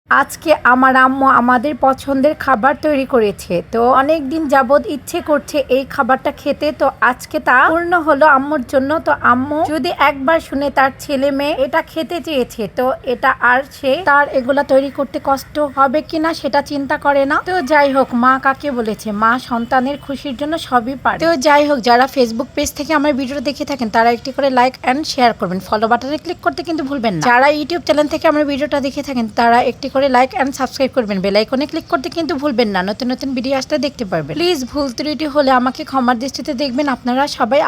আজকে আমার আম্মু আমাদের পছন্দের খাবার তৈরি করেছে। তো অনেক দিন যাবত ইচ্ছে করছে এই খাবারটা খেতে, তো আজকে তা পূর্ণ হলো আম্মুর জন্য। তো আম্মু যদি একবার শুনে তার ছেলে মেয়ে এটা খেতে চেয়েছে, তো এটা আর সে তার এগুলা তৈরি করতে কষ্ট হবে কিনা সেটা চিন্তা করে না। তো যাই হোক, মা কাকে বলেছে, মা সন্তানের খুশির জন্য সবই পারে। তো যাই হোক, যারা ফেসবুক পেজ থেকে আমার ভিডিও দেখে থাকেন তারা একটি করে লাইক এন্ড শেয়ার করবেন, ফলো বাটনে ক্লিক করতে কিন্তু ভুলবেন না। যারা ইউটিউব চ্যানেল থেকে আমার ভিডিওটা দেখে থাকেন তারা একটি করে লাইক এন্ড সাবস্ক্রাইব করবেন, বেল আইকনে ক্লিক করতে কিন্তু ভুলবেন না, নতুন নতুন ভিডিও আসলে দেখতে পারবেন। প্লিজ ভুল ত্রুটি হলে আমাকে ক্ষমার দৃষ্টিতে দেখবেন।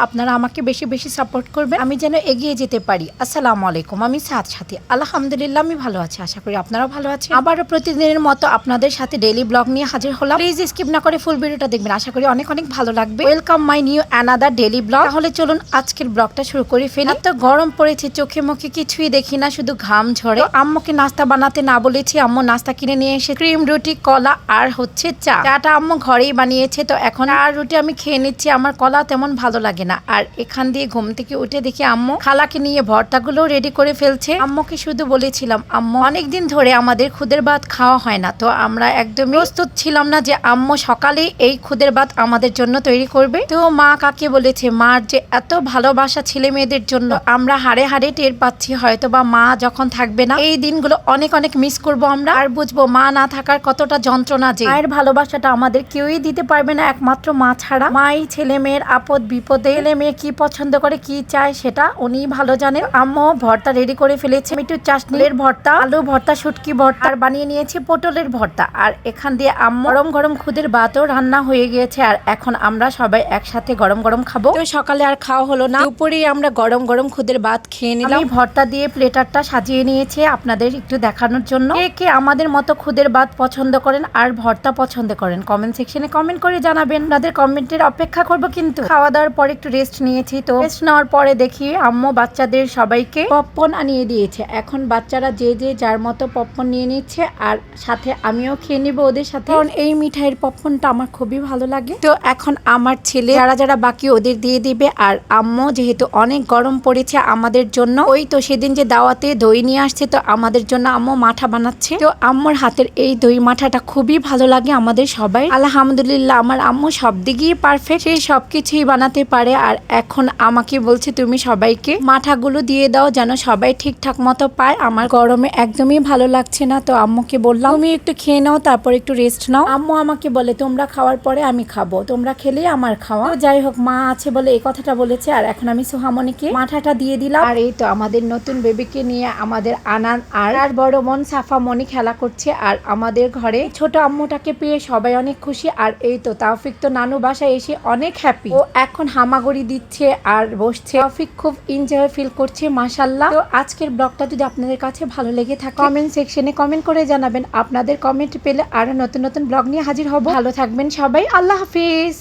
আপনারা আমাকে বেশি বেশি সাপোর্ট করবেন, আমি যেন এগিয়ে যেতে পারি। আসসালামু আলাইকুম, আমি সাথী। আলহামদুলিল্লাহ আমি ভালো আছি, আশা করি আপনারাও ভালো আছেন। আবারও প্রতিদিনের মতো আপনাদের সাথে ডেইলি ব্লগ নিয়ে হাজির হলাম। প্লিজ স্কিপ না করে ফুল ভিডিওটা দেখবেন, আশা করি অনেক অনেক ভালো লাগবে। Welcome my new another daily blog. তাহলে চলুন আজকের ব্লগটা শুরু করে ফেলি। এত গরম পড়েছে, চোখে মুখে কিছুই দেখি না, শুধু ঘাম ঝরে। আম্মুকে নাস্তা বানাতে না বলেছি, আম্মু নাস্তা কিনে নিয়ে এসে ক্রিম রুটি, কলা আর হচ্ছে চাটা আম্মু ঘরেই বানিয়েছে। তো এখন আর রুটি আমি খেয়ে নিচ্ছি, আমার কলা তেমন ভালো লাগে না। আর এখান দিয়ে ঘুম থেকে উঠে দেখি আম্মু খালাকে নিয়ে ভর্তাগুলো রেডি করে ফেলছে। আম্মুকে শুধু বলেছিলাম, আম্মু অনেকদিন ধরে আমাদের খুদের ভাত খাওয়া হয় না, তো আমরা একদমই প্রস্তুত ছিলাম না যে আম্মু সকালে এই খুদের ভাত আমাদের জন্য তৈরি করবে। তো মা কাকে বলেছে, মার যে এত ভালোবাসা ছেলে মেয়েদের জন্য আমরা হাড়ে হাড়ে টের পাচ্ছি। হয়তো বা মা যখন থাকবে না, এই দিনগুলো অনেক অনেক মিস করবো আমরা, আর বুঝবো মা না থাকার কতটা যন্ত্রণা। যে মায়ের ভালোবাসাটা আমাদের কেউই দিতে পারবে না, একমাত্র মা ছাড়া। মাই ছেলে মেয়ের আপদ বিপদে, ছেলে মেয়ে কি পছন্দ করে কি চায় সেটা উনি ভালো জানেন। আম্মু ভর্তা রেডি করে ফেলেছে, একটু চাটনির ভর্তা, আলু ভর্তা, শুটকি ভর্তা, আর বানিয়ে নিয়েছি পটলের ভর্তা। আর এখান দিয়ে আম্মু গরম গরম খুদের ভাতও রান্না হয়ে গিয়েছে, আর এখন আমরা সবাই একসাথে গরম গরম খাবো। তো সকালে আর খাওয়া হলো না, দুপুরেই আমরা গরম গরম খুদের ভাত খেয়ে নিলাম। আমি ভর্তা দিয়ে প্লেটারটা সাজিয়ে নিয়েছি আপনাদের একটু দেখানোর জন্য। কে কে আমাদের মতো খুদের ভাত পছন্দ করেন আর ভর্তা পছন্দ করেন কমেন্ট সেকশনে কমেন্ট করে জানাবেন। আপনাদের কমেন্টের অপেক্ষা করব। কিন্তু খাওয়া দাওয়ার পর একটু রেস্ট নিয়েছি, তো রেস্ট নেওয়ার পরে দেখি আম্মু বাচ্চাদের সবাইকে পপকর্ন আনিয়ে দিয়েছে। এখন বাচ্চারা যে যার মতো পপকর্ন নিয়ে নিচ্ছে, আর সাথে আমিও খেয়ে নিব ওদের সাথে, কারণ এই মিঠাইয়ের পপকর্নটা আমার খুবই ভালো লাগে। তো এখন আমার ছেলে যারা বাকি ওদের দিয়ে দিবে। আর আম্মু যেহেতু অনেক গরম পড়েছে আমাদের জন্য, ওই তো সেদিন যে দাওয়াতে দই নিয়ে আসছে, তো আমাদের জন্য আম্মু মাঠা বানাচ্ছে। তো আম্মুর হাতের এই দই মাঠাটা খুবই ভালো লাগে আমাদের সবাই। আলহামদুলিল্লাহ, আমার আম্মু সব দিকেই পারফেক্ট, সে সবকিছুই বানাতে পারে। আর এখন আমাকে বলছে তুমি সবাইকে মাঠাগুলো দিয়ে দাও যেন সবাই ঠিকঠাক মতো পায়। আমার গরমে একদমই ভালো লাগছে না, তো আম্মুকে বললাম তুমি একটু খেয়ে নাও, তারপর একটু রেস্ট নাও। আম্মু আমাকে বলে তোমরা খাওয়ার পরে আমি খাবো, তোমরা খেলেই আমার খাওয়া। তো যাই হোক, মা আছে বলে এই কথাটা বলেছে। আর এখন আমি সোহামনিকে মাঠাটা দিয়ে দিলাম। আর এই তো আমাদের নতুন বেবিকে নিয়ে আমাদের আনান আর বড় বোন সাফামণি খেলা করছে। আর আমাদের ঘরে ছোট আম্মুটাকে পেয়ে সবাই অনেক খুশি। আর এই তো তাওফিক তো নানু বাসায় এসে অনেক হ্যাপি, ও এখন হামাগুড়ি দিচ্ছে আর বসছে। তাওফিক খুব এনজয় ফিল করছে, মাশাআল্লাহ। তো আজকের ব্লগটা যদি আপনাদের কাছে ভালো লেগে থাকে কমেন্ট সেকশনে কমেন্ট করে জানাবেন। আপনাদের কমেন্ট পেলে আরো নতুন নতুন ব্লগ নিয়ে হাজির হব। ভালো থাকবেন সবাই, আল্লাহ হাফিজ।